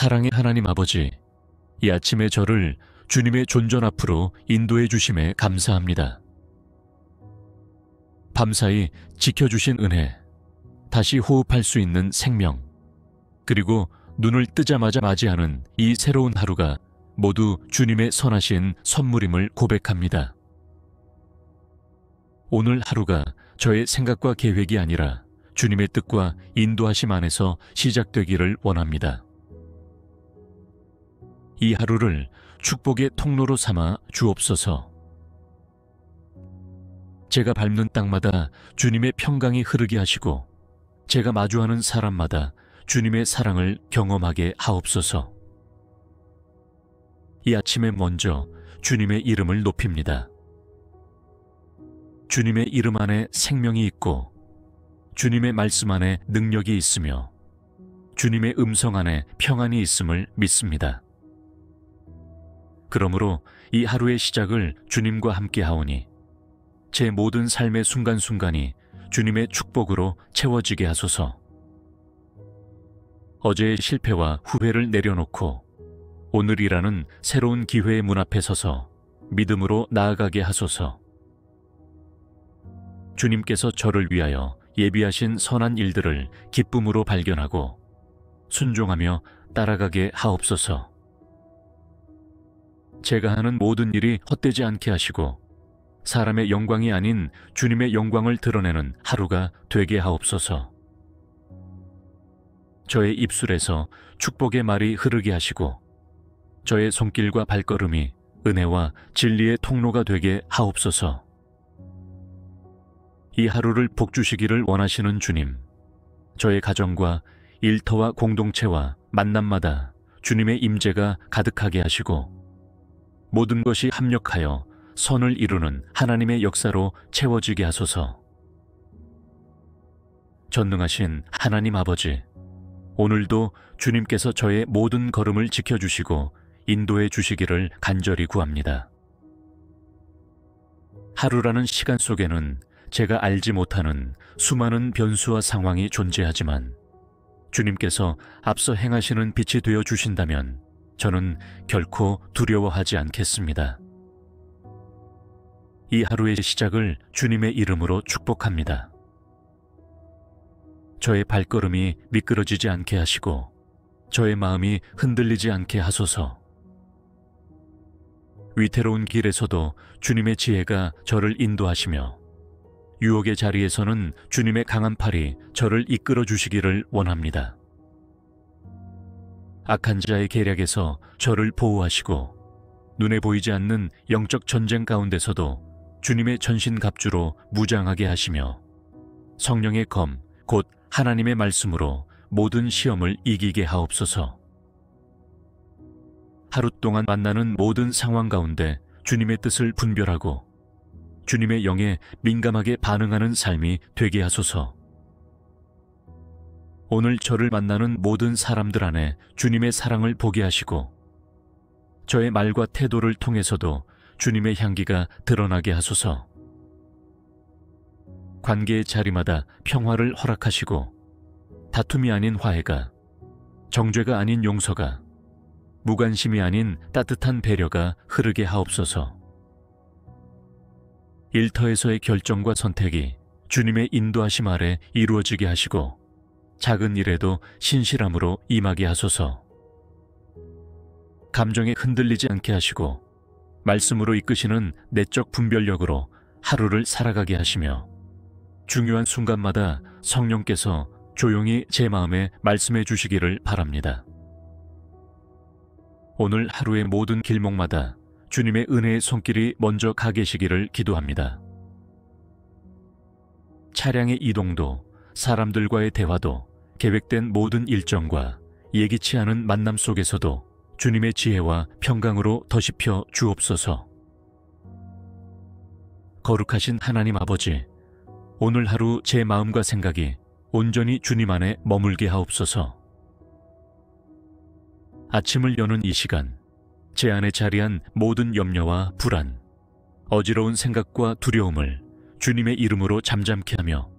사랑의 하나님 아버지, 이 아침에 저를 주님의 존전 앞으로 인도해 주심에 감사합니다. 밤사이 지켜주신 은혜, 다시 호흡할 수 있는 생명, 그리고 눈을 뜨자마자 맞이하는 이 새로운 하루가 모두 주님의 선하신 선물임을 고백합니다. 오늘 하루가 저의 생각과 계획이 아니라 주님의 뜻과 인도하심 안에서 시작되기를 원합니다. 이 하루를 축복의 통로로 삼아 주옵소서. 제가 밟는 땅마다 주님의 평강이 흐르게 하시고 제가 마주하는 사람마다 주님의 사랑을 경험하게 하옵소서. 이 아침에 먼저 주님의 이름을 높입니다. 주님의 이름 안에 생명이 있고 주님의 말씀 안에 능력이 있으며 주님의 음성 안에 평안이 있음을 믿습니다. 그러므로 이 하루의 시작을 주님과 함께 하오니 제 모든 삶의 순간순간이 주님의 축복으로 채워지게 하소서. 어제의 실패와 후회를 내려놓고 오늘이라는 새로운 기회의 문 앞에 서서 믿음으로 나아가게 하소서. 주님께서 저를 위하여 예비하신 선한 일들을 기쁨으로 발견하고 순종하며 따라가게 하옵소서. 제가 하는 모든 일이 헛되지 않게 하시고 사람의 영광이 아닌 주님의 영광을 드러내는 하루가 되게 하옵소서. 저의 입술에서 축복의 말이 흐르게 하시고 저의 손길과 발걸음이 은혜와 진리의 통로가 되게 하옵소서. 이 하루를 복주시기를 원하시는 주님, 저의 가정과 일터와 공동체와 만남마다 주님의 임재가 가득하게 하시고 모든 것이 합력하여 선을 이루는 하나님의 역사로 채워지게 하소서. 전능하신 하나님 아버지, 오늘도 주님께서 저의 모든 걸음을 지켜주시고 인도해 주시기를 간절히 구합니다. 하루라는 시간 속에는 제가 알지 못하는 수많은 변수와 상황이 존재하지만 주님께서 앞서 행하시는 빛이 되어 주신다면 저는 결코 두려워하지 않겠습니다. 이 하루의 시작을 주님의 이름으로 축복합니다. 저의 발걸음이 미끄러지지 않게 하시고 저의 마음이 흔들리지 않게 하소서. 위태로운 길에서도 주님의 지혜가 저를 인도하시며 유혹의 자리에서는 주님의 강한 팔이 저를 이끌어 주시기를 원합니다. 악한 자의 계략에서 저를 보호하시고 눈에 보이지 않는 영적 전쟁 가운데서도 주님의 전신갑주로 무장하게 하시며 성령의 검, 곧 하나님의 말씀으로 모든 시험을 이기게 하옵소서. 하루 동안 만나는 모든 상황 가운데 주님의 뜻을 분별하고 주님의 영에 민감하게 반응하는 삶이 되게 하소서. 오늘 저를 만나는 모든 사람들 안에 주님의 사랑을 보게 하시고 저의 말과 태도를 통해서도 주님의 향기가 드러나게 하소서. 관계의 자리마다 평화를 허락하시고 다툼이 아닌 화해가, 정죄가 아닌 용서가, 무관심이 아닌 따뜻한 배려가 흐르게 하옵소서. 일터에서의 결정과 선택이 주님의 인도하심 아래 이루어지게 하시고 작은 일에도 신실함으로 임하게 하소서. 감정에 흔들리지 않게 하시고 말씀으로 이끄시는 내적 분별력으로 하루를 살아가게 하시며 중요한 순간마다 성령께서 조용히 제 마음에 말씀해 주시기를 바랍니다. 오늘 하루의 모든 길목마다 주님의 은혜의 손길이 먼저 가 계시기를 기도합니다. 차량의 이동도 사람들과의 대화도 계획된 모든 일정과 예기치 않은 만남 속에서도 주님의 지혜와 평강으로 더시펴 주옵소서. 거룩하신 하나님 아버지, 오늘 하루 제 마음과 생각이 온전히 주님 안에 머물게 하옵소서. 아침을 여는 이 시간, 제 안에 자리한 모든 염려와 불안, 어지러운 생각과 두려움을 주님의 이름으로 잠잠케 하며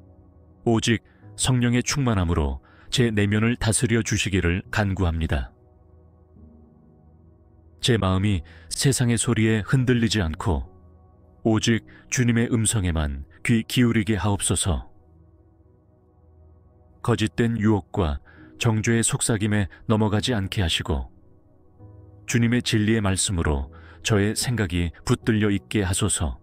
오직 성령의 충만함으로 제 내면을 다스려 주시기를 간구합니다. 제 마음이 세상의 소리에 흔들리지 않고 오직 주님의 음성에만 귀 기울이게 하옵소서. 거짓된 유혹과 정죄의 속삭임에 넘어가지 않게 하시고 주님의 진리의 말씀으로 저의 생각이 붙들려 있게 하소서.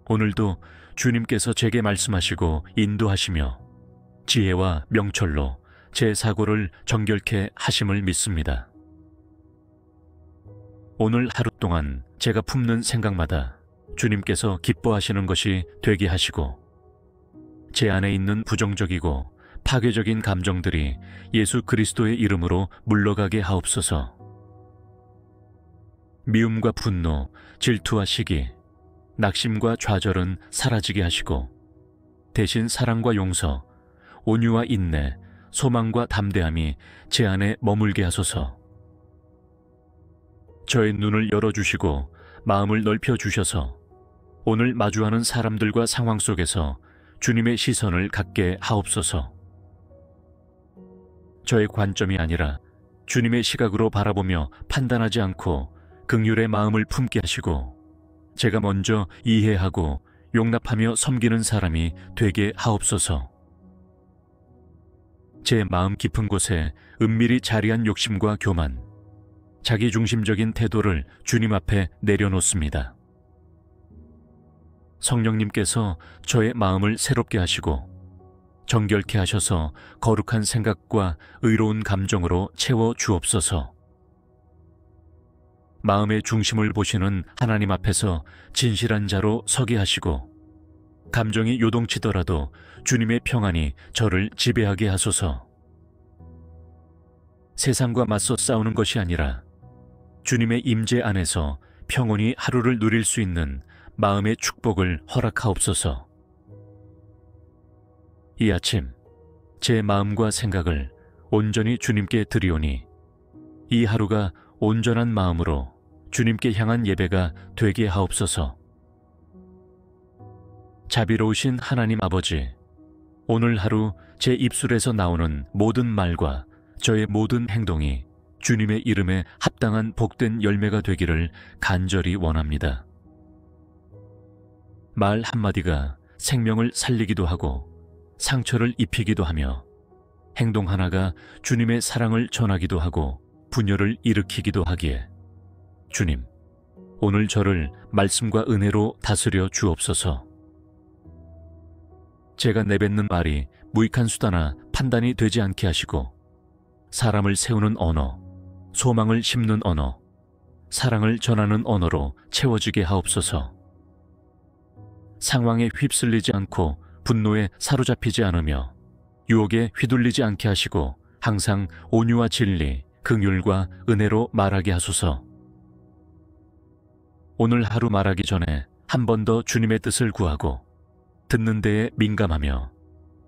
오늘도 주님께서 제게 말씀하시고 인도하시며 지혜와 명철로 제 사고를 정결케 하심을 믿습니다. 오늘 하루 동안 제가 품는 생각마다 주님께서 기뻐하시는 것이 되게 하시고 제 안에 있는 부정적이고 파괴적인 감정들이 예수 그리스도의 이름으로 물러가게 하옵소서. 미움과 분노, 질투와 시기, 낙심과 좌절은 사라지게 하시고 대신 사랑과 용서, 온유와 인내, 소망과 담대함이 제 안에 머물게 하소서. 저의 눈을 열어주시고 마음을 넓혀주셔서 오늘 마주하는 사람들과 상황 속에서 주님의 시선을 갖게 하옵소서. 저의 관점이 아니라 주님의 시각으로 바라보며 판단하지 않고 긍휼의 마음을 품게 하시고 제가 먼저 이해하고 용납하며 섬기는 사람이 되게 하옵소서. 제 마음 깊은 곳에 은밀히 자리한 욕심과 교만, 자기중심적인 태도를 주님 앞에 내려놓습니다. 성령님께서 저의 마음을 새롭게 하시고 정결케 하셔서 거룩한 생각과 의로운 감정으로 채워 주옵소서. 마음의 중심을 보시는 하나님 앞에서 진실한 자로 서게 하시고 감정이 요동치더라도 주님의 평안이 저를 지배하게 하소서. 세상과 맞서 싸우는 것이 아니라 주님의 임재 안에서 평온히 하루를 누릴 수 있는 마음의 축복을 허락하옵소서. 이 아침 제 마음과 생각을 온전히 주님께 드리오니 이 하루가 온전한 마음으로 주님께 향한 예배가 되게 하옵소서. 자비로우신 하나님 아버지, 오늘 하루 제 입술에서 나오는 모든 말과 저의 모든 행동이 주님의 이름에 합당한 복된 열매가 되기를 간절히 원합니다. 말 한마디가 생명을 살리기도 하고 상처를 입히기도 하며 행동 하나가 주님의 사랑을 전하기도 하고 분열을 일으키기도 하기에 주님, 오늘 저를 말씀과 은혜로 다스려 주옵소서. 제가 내뱉는 말이 무익한 수다나 판단이 되지 않게 하시고 사람을 세우는 언어, 소망을 심는 언어, 사랑을 전하는 언어로 채워지게 하옵소서. 상황에 휩쓸리지 않고 분노에 사로잡히지 않으며 유혹에 휘둘리지 않게 하시고 항상 온유와 진리, 긍휼과 은혜로 말하게 하소서. 오늘 하루 말하기 전에 한 번 더 주님의 뜻을 구하고 듣는 데에 민감하며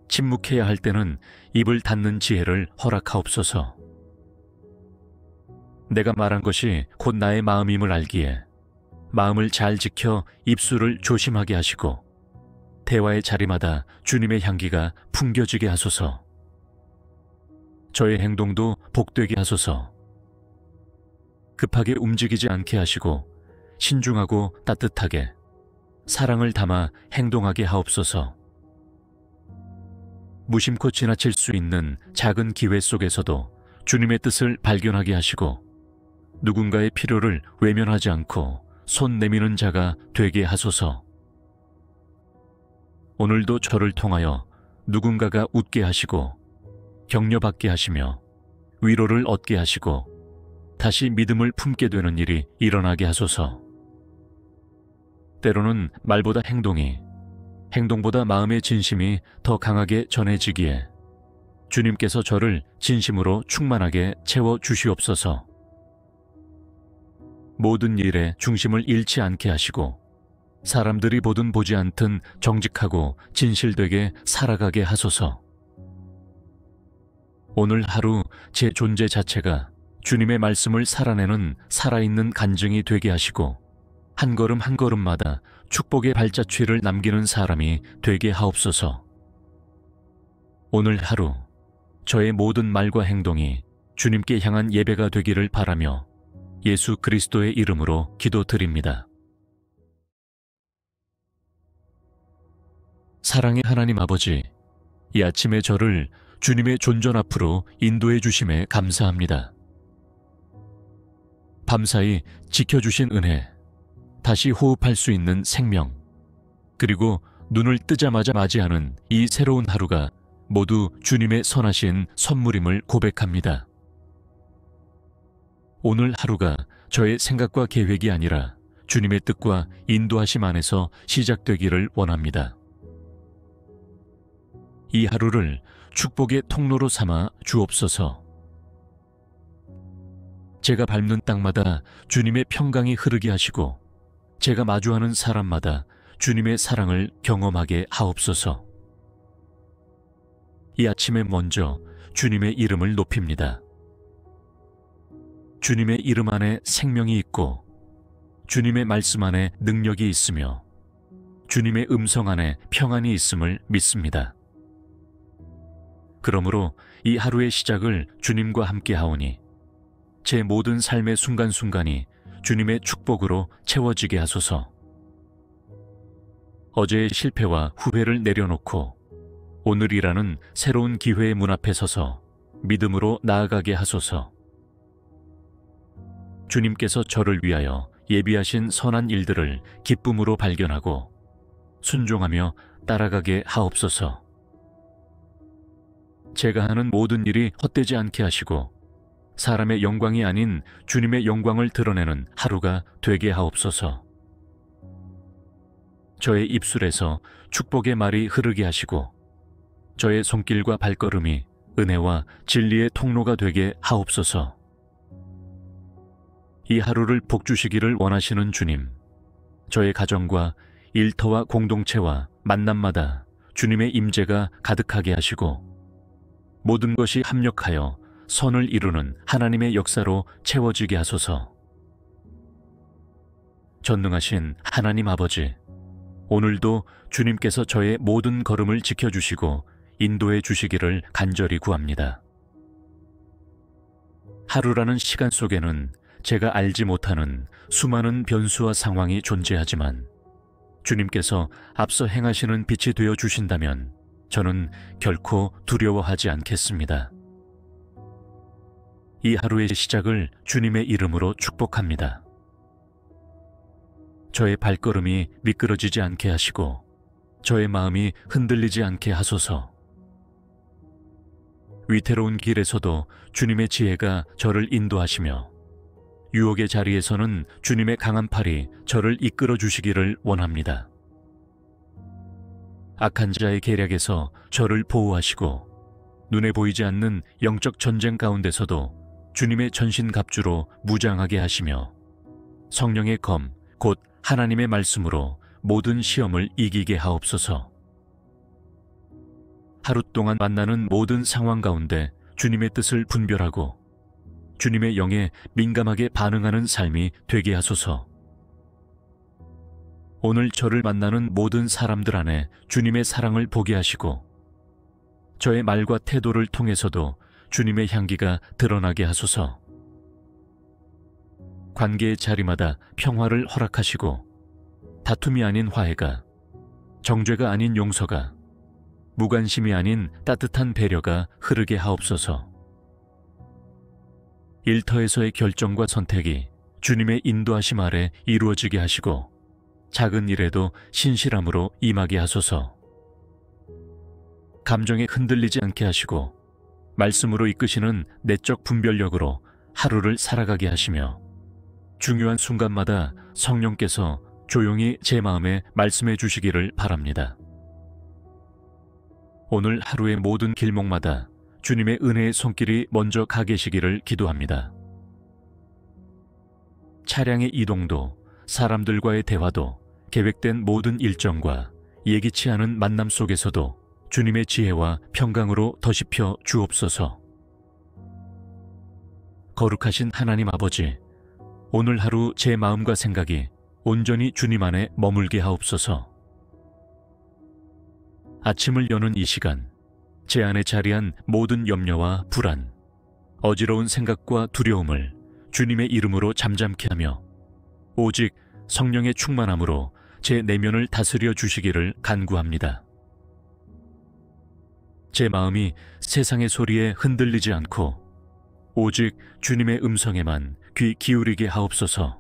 침묵해야 할 때는 입을 닫는 지혜를 허락하옵소서. 내가 말한 것이 곧 나의 마음임을 알기에 마음을 잘 지켜 입술을 조심하게 하시고 대화의 자리마다 주님의 향기가 풍겨지게 하소서. 저의 행동도 복되게 하소서. 급하게 움직이지 않게 하시고 신중하고 따뜻하게 사랑을 담아 행동하게 하옵소서. 무심코 지나칠 수 있는 작은 기회 속에서도 주님의 뜻을 발견하게 하시고 누군가의 필요를 외면하지 않고 손 내미는 자가 되게 하소서. 오늘도 저를 통하여 누군가가 웃게 하시고 격려받게 하시며 위로를 얻게 하시고 다시 믿음을 품게 되는 일이 일어나게 하소서. 때로는 말보다 행동이, 행동보다 마음의 진심이 더 강하게 전해지기에 주님께서 저를 진심으로 충만하게 채워 주시옵소서. 모든 일에 중심을 잃지 않게 하시고 사람들이 보든 보지 않든 정직하고 진실되게 살아가게 하소서. 오늘 하루 제 존재 자체가 주님의 말씀을 살아내는 살아있는 간증이 되게 하시고 한 걸음 한 걸음마다 축복의 발자취를 남기는 사람이 되게 하옵소서. 오늘 하루 저의 모든 말과 행동이 주님께 향한 예배가 되기를 바라며 예수 그리스도의 이름으로 기도드립니다. 사랑의 하나님 아버지, 이 아침에 저를 주님의 존전 앞으로 인도해 주심에 감사합니다. 밤사이 지켜주신 은혜, 다시 호흡할 수 있는 생명, 그리고 눈을 뜨자마자 맞이하는 이 새로운 하루가 모두 주님의 선하신 선물임을 고백합니다. 오늘 하루가 저의 생각과 계획이 아니라 주님의 뜻과 인도하심 안에서 시작되기를 원합니다. 이 하루를 축복의 통로로 삼아 주옵소서. 제가 밟는 땅마다 주님의 평강이 흐르게 하시고 제가 마주하는 사람마다 주님의 사랑을 경험하게 하옵소서. 이 아침에 먼저 주님의 이름을 높입니다. 주님의 이름 안에 생명이 있고 주님의 말씀 안에 능력이 있으며 주님의 음성 안에 평안이 있음을 믿습니다. 그러므로 이 하루의 시작을 주님과 함께 하오니 제 모든 삶의 순간순간이 주님의 축복으로 채워지게 하소서. 어제의 실패와 후회를 내려놓고 오늘이라는 새로운 기회의 문 앞에 서서 믿음으로 나아가게 하소서. 주님께서 저를 위하여 예비하신 선한 일들을 기쁨으로 발견하고 순종하며 따라가게 하옵소서. 제가 하는 모든 일이 헛되지 않게 하시고 사람의 영광이 아닌 주님의 영광을 드러내는 하루가 되게 하옵소서. 저의 입술에서 축복의 말이 흐르게 하시고 저의 손길과 발걸음이 은혜와 진리의 통로가 되게 하옵소서. 이 하루를 복주시기를 원하시는 주님, 저의 가정과 일터와 공동체와 만남마다 주님의 임재가 가득하게 하시고 모든 것이 합력하여 선을 이루는 하나님의 역사로 채워지게 하소서. 전능하신 하나님 아버지, 오늘도 주님께서 저의 모든 걸음을 지켜주시고 인도해 주시기를 간절히 구합니다. 하루라는 시간 속에는 제가 알지 못하는 수많은 변수와 상황이 존재하지만 주님께서 앞서 행하시는 빛이 되어 주신다면 저는 결코 두려워하지 않겠습니다. 이 하루의 시작을 주님의 이름으로 축복합니다. 저의 발걸음이 미끄러지지 않게 하시고 저의 마음이 흔들리지 않게 하소서. 위태로운 길에서도 주님의 지혜가 저를 인도하시며 유혹의 자리에서는 주님의 강한 팔이 저를 이끌어 주시기를 원합니다. 악한 자의 계략에서 저를 보호하시고 눈에 보이지 않는 영적 전쟁 가운데서도 주님의 전신갑주로 무장하게 하시며 성령의 검, 곧 하나님의 말씀으로 모든 시험을 이기게 하옵소서. 하루 동안 만나는 모든 상황 가운데 주님의 뜻을 분별하고 주님의 영에 민감하게 반응하는 삶이 되게 하소서. 오늘 저를 만나는 모든 사람들 안에 주님의 사랑을 보게 하시고 저의 말과 태도를 통해서도 주님의 향기가 드러나게 하소서. 관계의 자리마다 평화를 허락하시고 다툼이 아닌 화해가, 정죄가 아닌 용서가, 무관심이 아닌 따뜻한 배려가 흐르게 하옵소서. 일터에서의 결정과 선택이 주님의 인도하심 아래 이루어지게 하시고 작은 일에도 신실함으로 임하게 하소서. 감정에 흔들리지 않게 하시고 말씀으로 이끄시는 내적 분별력으로 하루를 살아가게 하시며 중요한 순간마다 성령께서 조용히 제 마음에 말씀해 주시기를 바랍니다. 오늘 하루의 모든 길목마다 주님의 은혜의 손길이 먼저 가 계시기를 기도합니다. 차량의 이동도 사람들과의 대화도 계획된 모든 일정과 예기치 않은 만남 속에서도 주님의 지혜와 평강으로 더시펴 주옵소서. 거룩하신 하나님 아버지, 오늘 하루 제 마음과 생각이 온전히 주님 안에 머물게 하옵소서. 아침을 여는 이 시간, 제 안에 자리한 모든 염려와 불안, 어지러운 생각과 두려움을 주님의 이름으로 잠잠케 하며 오직 성령의 충만함으로 제 내면을 다스려 주시기를 간구합니다. 제 마음이 세상의 소리에 흔들리지 않고 오직 주님의 음성에만 귀 기울이게 하옵소서.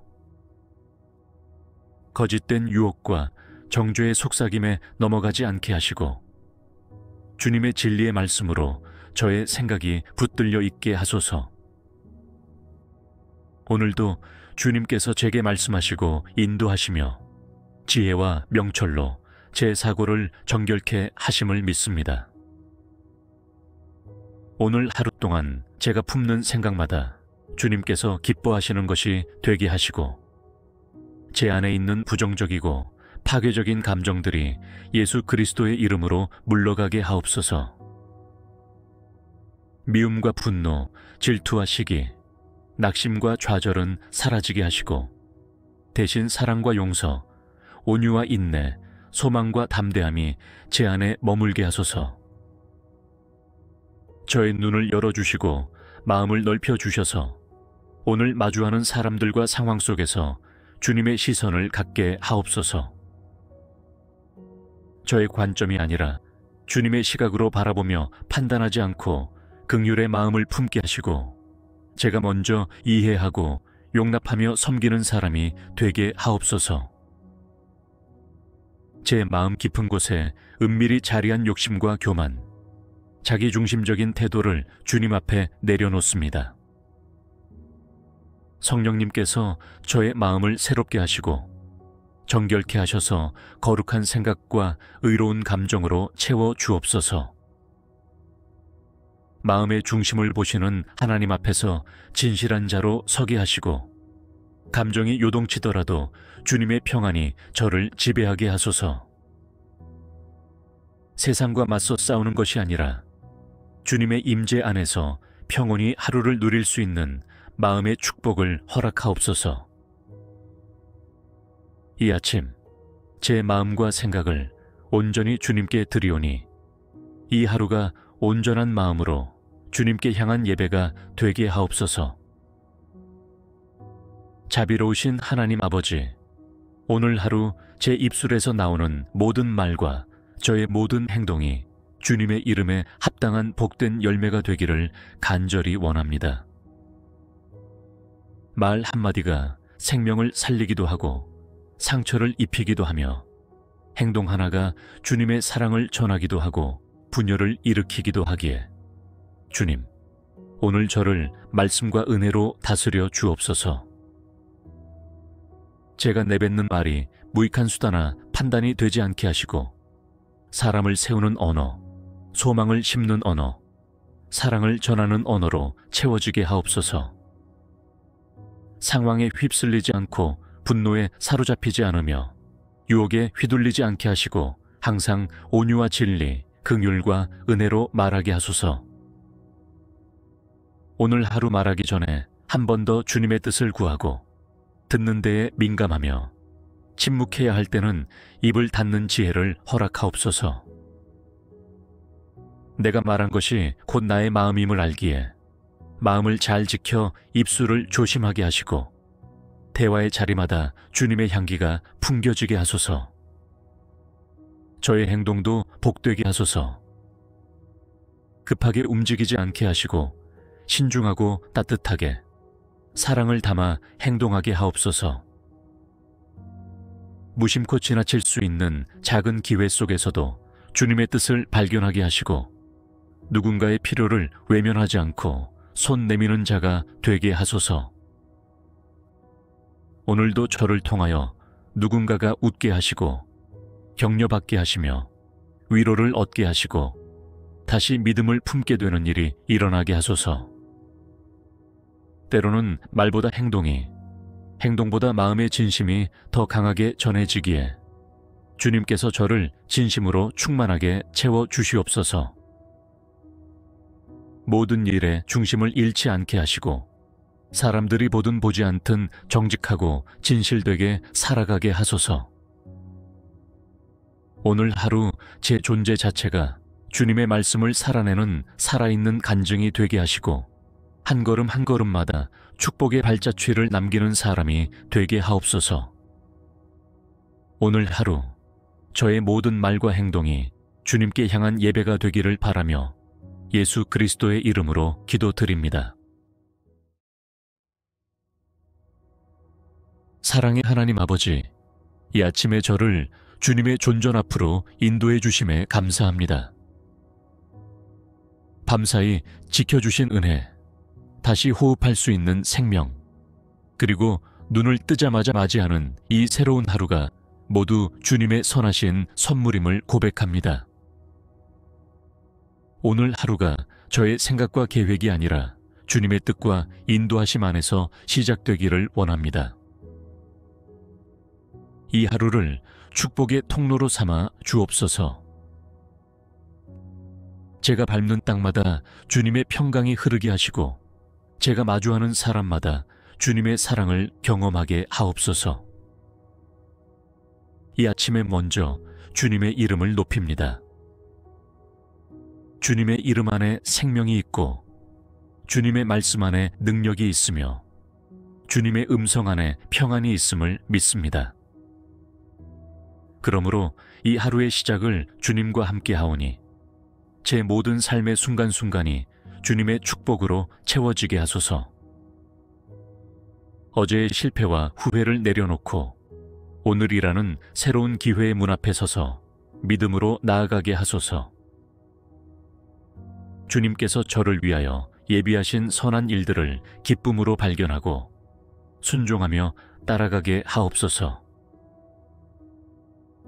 거짓된 유혹과 정죄의 속삭임에 넘어가지 않게 하시고 주님의 진리의 말씀으로 저의 생각이 붙들려 있게 하소서. 오늘도 주님께서 제게 말씀하시고 인도하시며 지혜와 명철로 제 사고를 정결케 하심을 믿습니다. 오늘 하루 동안 제가 품는 생각마다 주님께서 기뻐하시는 것이 되게 하시고 제 안에 있는 부정적이고 파괴적인 감정들이 예수 그리스도의 이름으로 물러가게 하옵소서. 미움과 분노, 질투와 시기, 낙심과 좌절은 사라지게 하시고 대신 사랑과 용서, 온유와 인내, 소망과 담대함이 제 안에 머물게 하소서. 저의 눈을 열어주시고 마음을 넓혀주셔서 오늘 마주하는 사람들과 상황 속에서 주님의 시선을 갖게 하옵소서. 저의 관점이 아니라 주님의 시각으로 바라보며 판단하지 않고 긍휼의 마음을 품게 하시고 제가 먼저 이해하고 용납하며 섬기는 사람이 되게 하옵소서. 제 마음 깊은 곳에 은밀히 자리한 욕심과 교만, 자기중심적인 태도를 주님 앞에 내려놓습니다. 성령님께서 저의 마음을 새롭게 하시고 정결케 하셔서 거룩한 생각과 의로운 감정으로 채워 주옵소서. 마음의 중심을 보시는 하나님 앞에서 진실한 자로 서게 하시고 감정이 요동치더라도 주님의 평안이 저를 지배하게 하소서. 세상과 맞서 싸우는 것이 아니라 주님의 임재 안에서 평온히 하루를 누릴 수 있는 마음의 축복을 허락하옵소서. 이 아침 제 마음과 생각을 온전히 주님께 드리오니 이 하루가 온전한 마음으로 주님께 향한 예배가 되게 하옵소서. 자비로우신 하나님 아버지, 오늘 하루 제 입술에서 나오는 모든 말과 저의 모든 행동이 주님의 이름에 합당한 복된 열매가 되기를 간절히 원합니다. 말 한마디가 생명을 살리기도 하고 상처를 입히기도 하며 행동 하나가 주님의 사랑을 전하기도 하고 분열을 일으키기도 하기에 주님, 오늘 저를 말씀과 은혜로 다스려 주옵소서. 제가 내뱉는 말이 무익한 수다나 판단이 되지 않게 하시고 사람을 세우는 언어, 소망을 심는 언어, 사랑을 전하는 언어로 채워지게 하옵소서. 상황에 휩쓸리지 않고 분노에 사로잡히지 않으며 유혹에 휘둘리지 않게 하시고 항상 온유와 진리, 긍휼과 은혜로 말하게 하소서. 오늘 하루 말하기 전에 한 번 더 주님의 뜻을 구하고 듣는 데에 민감하며 침묵해야 할 때는 입을 닫는 지혜를 허락하옵소서. 내가 말한 것이 곧 나의 마음임을 알기에 마음을 잘 지켜 입술을 조심하게 하시고 대화의 자리마다 주님의 향기가 풍겨지게 하소서. 저의 행동도 복되게 하소서. 급하게 움직이지 않게 하시고 신중하고 따뜻하게 사랑을 담아 행동하게 하옵소서. 무심코 지나칠 수 있는 작은 기회 속에서도 주님의 뜻을 발견하게 하시고 누군가의 필요를 외면하지 않고 손 내미는 자가 되게 하소서. 오늘도 저를 통하여 누군가가 웃게 하시고 격려받게 하시며 위로를 얻게 하시고 다시 믿음을 품게 되는 일이 일어나게 하소서. 때로는 말보다 행동이, 행동보다 마음의 진심이 더 강하게 전해지기에 주님께서 저를 진심으로 충만하게 채워 주시옵소서. 모든 일에 중심을 잃지 않게 하시고 사람들이 보든 보지 않든 정직하고 진실되게 살아가게 하소서. 오늘 하루 제 존재 자체가 주님의 말씀을 살아내는 살아있는 간증이 되게 하시고 한 걸음 한 걸음마다 축복의 발자취를 남기는 사람이 되게 하옵소서. 오늘 하루 저의 모든 말과 행동이 주님께 향한 예배가 되기를 바라며 예수 그리스도의 이름으로 기도드립니다. 사랑의 하나님 아버지, 이 아침에 저를 주님의 존전 앞으로 인도해 주심에 감사합니다. 밤사이 지켜주신 은혜, 다시 호흡할 수 있는 생명, 그리고 눈을 뜨자마자 맞이하는 이 새로운 하루가 모두 주님의 선하신 선물임을 고백합니다. 오늘 하루가 저의 생각과 계획이 아니라 주님의 뜻과 인도하심 안에서 시작되기를 원합니다. 이 하루를 축복의 통로로 삼아 주옵소서. 제가 밟는 땅마다 주님의 평강이 흐르게 하시고 제가 마주하는 사람마다 주님의 사랑을 경험하게 하옵소서. 이 아침에 먼저 주님의 이름을 높입니다. 주님의 이름 안에 생명이 있고 주님의 말씀 안에 능력이 있으며 주님의 음성 안에 평안이 있음을 믿습니다. 그러므로 이 하루의 시작을 주님과 함께 하오니 제 모든 삶의 순간순간이 주님의 축복으로 채워지게 하소서. 어제의 실패와 후회를 내려놓고 오늘이라는 새로운 기회의 문 앞에 서서 믿음으로 나아가게 하소서. 주님께서 저를 위하여 예비하신 선한 일들을 기쁨으로 발견하고 순종하며 따라가게 하옵소서.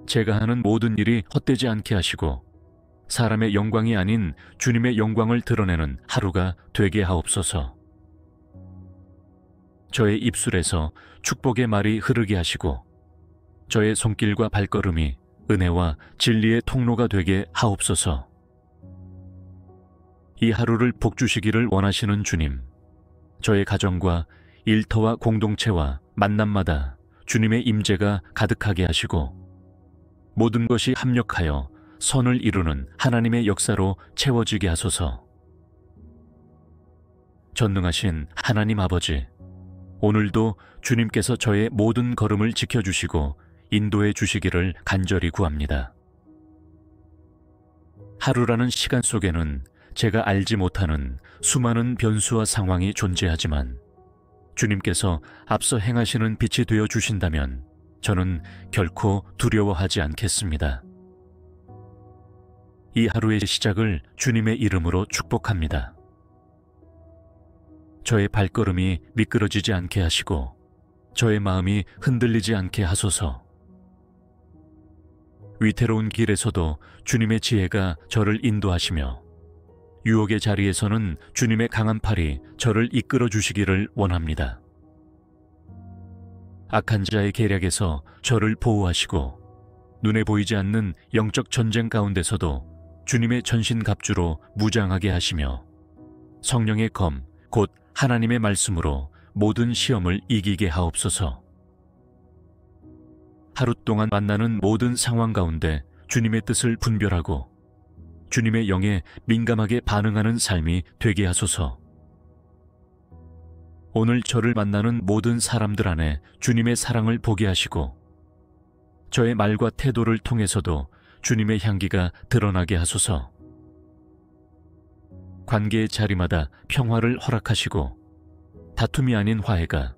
제가 하는 모든 일이 헛되지 않게 하시고 사람의 영광이 아닌 주님의 영광을 드러내는 하루가 되게 하옵소서. 저의 입술에서 축복의 말이 흐르게 하시고 저의 손길과 발걸음이 은혜와 진리의 통로가 되게 하옵소서. 이 하루를 복주시기를 원하시는 주님, 저의 가정과 일터와 공동체와 만남마다 주님의 임재가 가득하게 하시고 모든 것이 합력하여 선을 이루는 하나님의 역사로 채워지게 하소서. 전능하신 하나님 아버지, 오늘도 주님께서 저의 모든 걸음을 지켜주시고 인도해 주시기를 간절히 구합니다. 하루라는 시간 속에는 제가 알지 못하는 수많은 변수와 상황이 존재하지만 주님께서 앞서 행하시는 빛이 되어 주신다면 저는 결코 두려워하지 않겠습니다. 이 하루의 시작을 주님의 이름으로 축복합니다. 저의 발걸음이 미끄러지지 않게 하시고 저의 마음이 흔들리지 않게 하소서. 위태로운 길에서도 주님의 지혜가 저를 인도하시며 유혹의 자리에서는 주님의 강한 팔이 저를 이끌어 주시기를 원합니다. 악한 자의 계략에서 저를 보호하시고 눈에 보이지 않는 영적 전쟁 가운데서도 주님의 전신갑주로 무장하게 하시며 성령의 검, 곧 하나님의 말씀으로 모든 시험을 이기게 하옵소서. 하루 동안 만나는 모든 상황 가운데 주님의 뜻을 분별하고 주님의 영에 민감하게 반응하는 삶이 되게 하소서. 오늘 저를 만나는 모든 사람들 안에 주님의 사랑을 보게 하시고 저의 말과 태도를 통해서도 주님의 향기가 드러나게 하소서. 관계의 자리마다 평화를 허락하시고 다툼이 아닌 화해가,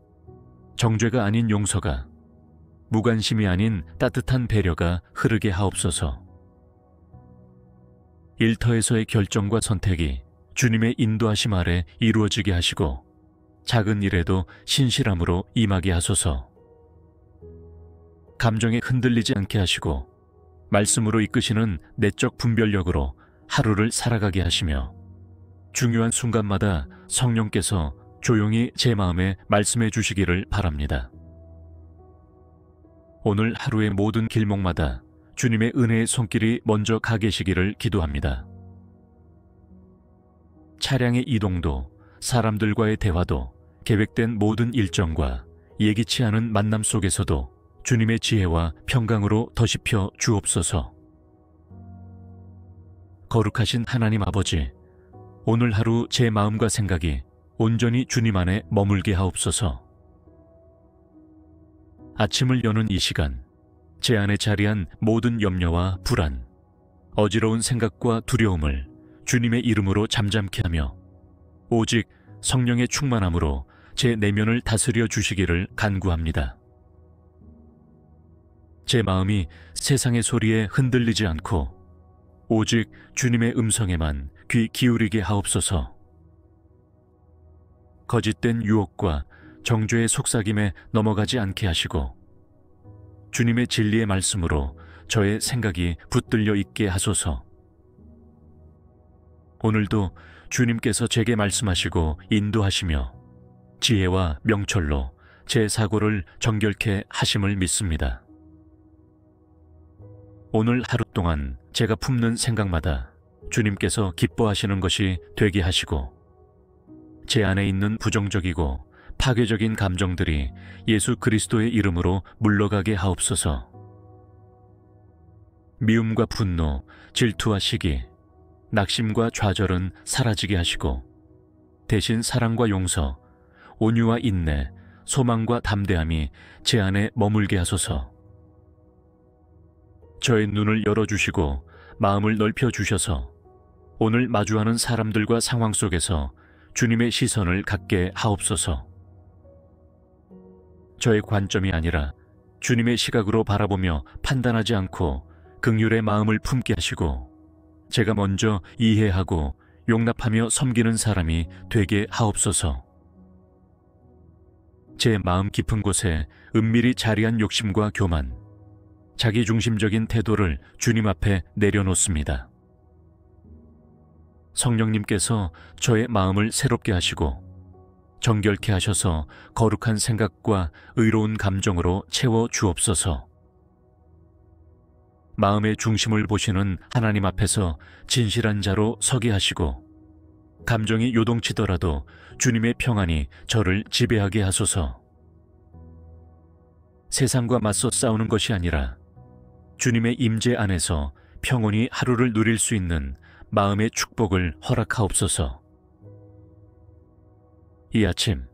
정죄가 아닌 용서가, 무관심이 아닌 따뜻한 배려가 흐르게 하옵소서. 일터에서의 결정과 선택이 주님의 인도하심 아래 이루어지게 하시고 작은 일에도 신실함으로 임하게 하소서. 감정에 흔들리지 않게 하시고 말씀으로 이끄시는 내적 분별력으로 하루를 살아가게 하시며 중요한 순간마다 성령께서 조용히 제 마음에 말씀해 주시기를 바랍니다. 오늘 하루의 모든 길목마다 주님의 은혜의 손길이 먼저 가 계시기를 기도합니다. 차량의 이동도 사람들과의 대화도 계획된 모든 일정과 예기치 않은 만남 속에서도 주님의 지혜와 평강으로 더시펴 주옵소서. 거룩하신 하나님 아버지, 오늘 하루 제 마음과 생각이 온전히 주님 안에 머물게 하옵소서. 아침을 여는 이 시간, 제 안에 자리한 모든 염려와 불안, 어지러운 생각과 두려움을 주님의 이름으로 잠잠케 하며 오직 성령의 충만함으로 제 내면을 다스려 주시기를 간구합니다. 제 마음이 세상의 소리에 흔들리지 않고 오직 주님의 음성에만 귀 기울이게 하옵소서. 거짓된 유혹과 정죄의 속삭임에 넘어가지 않게 하시고 주님의 진리의 말씀으로 저의 생각이 붙들려 있게 하소서. 오늘도 주님께서 제게 말씀하시고 인도하시며 지혜와 명철로 제 사고를 정결케 하심을 믿습니다. 오늘 하루 동안 제가 품는 생각마다 주님께서 기뻐하시는 것이 되게 하시고 제 안에 있는 부정적이고 파괴적인 감정들이 예수 그리스도의 이름으로 물러가게 하옵소서. 미움과 분노, 질투와 시기, 낙심과 좌절은 사라지게 하시고 대신 사랑과 용서, 온유와 인내, 소망과 담대함이 제 안에 머물게 하소서. 저의 눈을 열어주시고 마음을 넓혀주셔서 오늘 마주하는 사람들과 상황 속에서 주님의 시선을 갖게 하옵소서. 저의 관점이 아니라 주님의 시각으로 바라보며 판단하지 않고 긍휼의 마음을 품게 하시고 제가 먼저 이해하고 용납하며 섬기는 사람이 되게 하옵소서. 제 마음 깊은 곳에 은밀히 자리한 욕심과 교만, 자기중심적인 태도를 주님 앞에 내려놓습니다. 성령님께서 저의 마음을 새롭게 하시고 정결케 하셔서 거룩한 생각과 의로운 감정으로 채워 주옵소서. 마음의 중심을 보시는 하나님 앞에서 진실한 자로 서게 하시고 감정이 요동치더라도 주님의 평안이 저를 지배하게 하소서. 세상과 맞서 싸우는 것이 아니라 주님의 임재 안에서 평온히 하루를 누릴 수 있는 마음의 축복을 허락하옵소서. 이 아침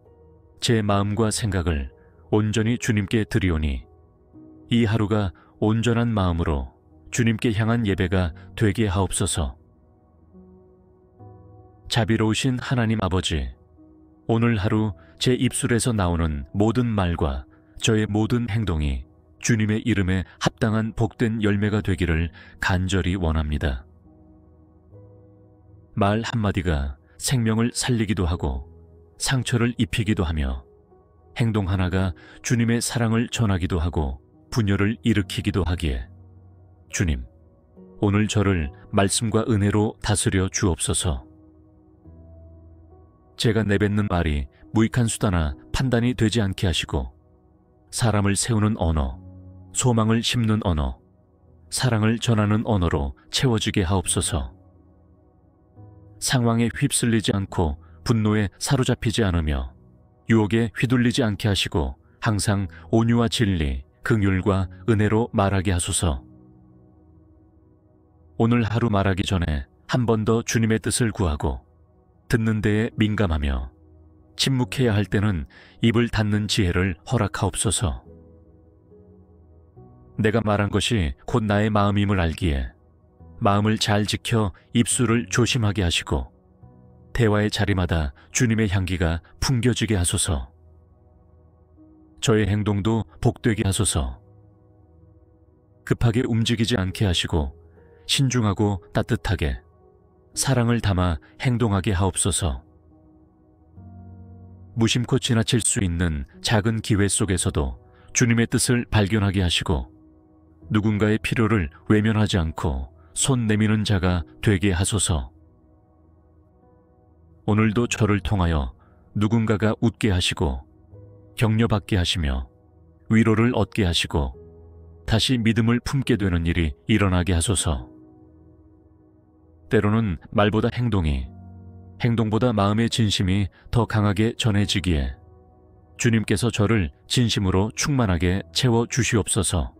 제 마음과 생각을 온전히 주님께 드리오니 이 하루가 온전한 마음으로 주님께 향한 예배가 되게 하옵소서. 자비로우신 하나님 아버지, 오늘 하루 제 입술에서 나오는 모든 말과 저의 모든 행동이 주님의 이름에 합당한 복된 열매가 되기를 간절히 원합니다. 말 한마디가 생명을 살리기도 하고 상처를 입히기도 하며 행동 하나가 주님의 사랑을 전하기도 하고 분열을 일으키기도 하기에 주님, 오늘 저를 말씀과 은혜로 다스려 주옵소서. 제가 내뱉는 말이 무익한 수다나 판단이 되지 않게 하시고 사람을 세우는 언어, 소망을 심는 언어, 사랑을 전하는 언어로 채워지게 하옵소서. 상황에 휩쓸리지 않고 분노에 사로잡히지 않으며 유혹에 휘둘리지 않게 하시고 항상 온유와 진리, 긍휼과 은혜로 말하게 하소서. 오늘 하루 말하기 전에 한 번 더 주님의 뜻을 구하고 듣는 데에 민감하며 침묵해야 할 때는 입을 닫는 지혜를 허락하옵소서. 내가 말한 것이 곧 나의 마음임을 알기에 마음을 잘 지켜 입술을 조심하게 하시고 대화의 자리마다 주님의 향기가 풍겨지게 하소서. 저의 행동도 복되게 하소서. 급하게 움직이지 않게 하시고 신중하고 따뜻하게 사랑을 담아 행동하게 하옵소서. 무심코 지나칠 수 있는 작은 기회 속에서도 주님의 뜻을 발견하게 하시고 누군가의 필요를 외면하지 않고 손 내미는 자가 되게 하소서. 오늘도 저를 통하여 누군가가 웃게 하시고 격려받게 하시며 위로를 얻게 하시고 다시 믿음을 품게 되는 일이 일어나게 하소서. 때로는 말보다 행동이, 행동보다 마음의 진심이 더 강하게 전해지기에 주님께서 저를 진심으로 충만하게 채워 주시옵소서.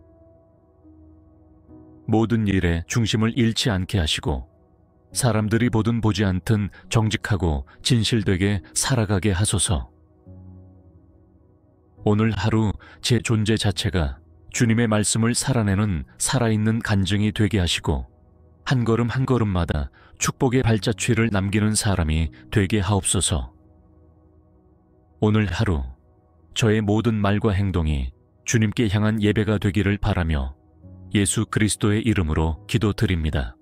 모든 일에 중심을 잃지 않게 하시고 사람들이 보든 보지 않든 정직하고 진실되게 살아가게 하소서. 오늘 하루 제 존재 자체가 주님의 말씀을 살아내는 살아있는 간증이 되게 하시고 한 걸음 한 걸음마다 축복의 발자취를 남기는 사람이 되게 하옵소서. 오늘 하루 저의 모든 말과 행동이 주님께 향한 예배가 되기를 바라며 예수 그리스도의 이름으로 기도드립니다.